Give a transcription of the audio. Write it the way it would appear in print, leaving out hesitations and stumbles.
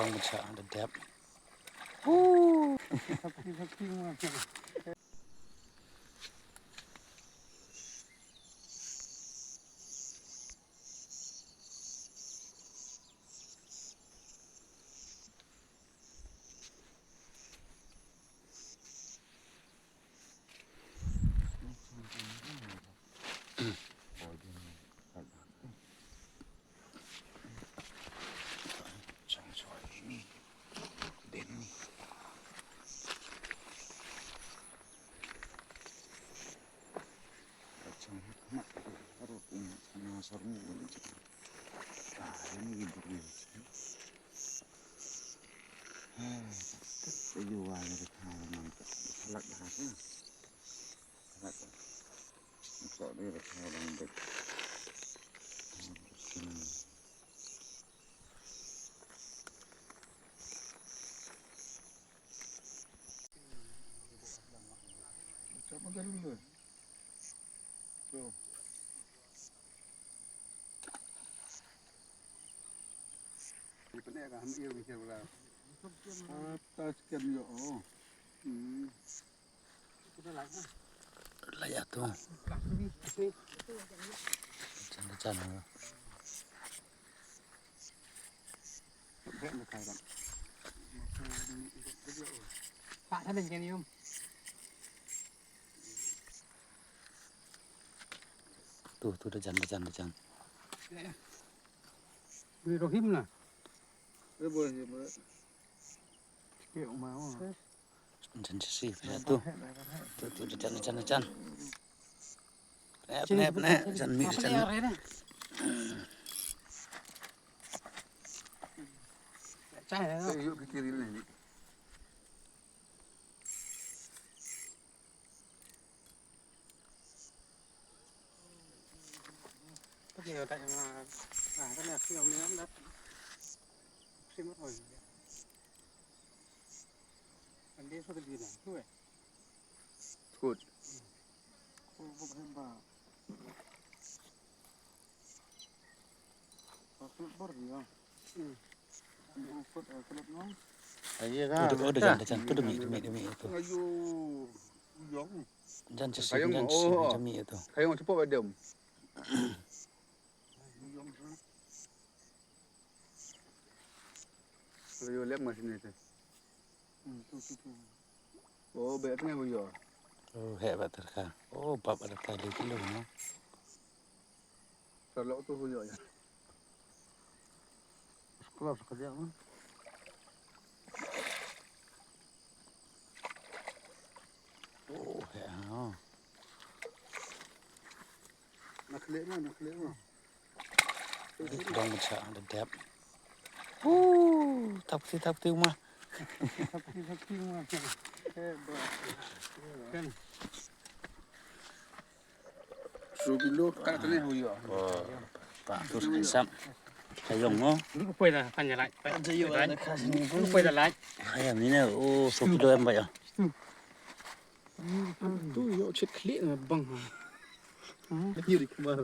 Dong besar ada dap. Layak tuh. Canda-canda. Pak thấy mình cái gì không? Tuh udah canda-canda. Vì rohim nè. Boleh. Kiểu mà Jangan sih, tuh udah canda-canda. Nek, jangan mikir canda. Trai này Saya yuk ke kiri ni. cái gì ở tại mà cái này khi ông ấy đất xin mất rồi anh đi số cái gì này thôi Good. không thêm vào có cái bớt gì không cái nó Udah canda-canda. Tuh demi itu. Ayo. Jong. Jangan sih, demi itu. Kayu mau cepat badam. Ayo lihat mas ini tu. Oh, banyak tu yang boleh. Oh, hebat terkah. Oh, bab ada tali kilo no. Kalau tu boleh ya. sekolah kerja mah Oh, ya. Nak lihat mah. Dong besar ada dap. Tap tu mah. sakti mah kan 10 kilo kat tu ni boleh. Oh, Pak terus hisap. Sayong mo. nó quay là thành nhà lại nó quay là lại Ayam ni na. Oh, 10 kilo em bay ah. tu yo chết khỉ mà bằng Ni di kemar.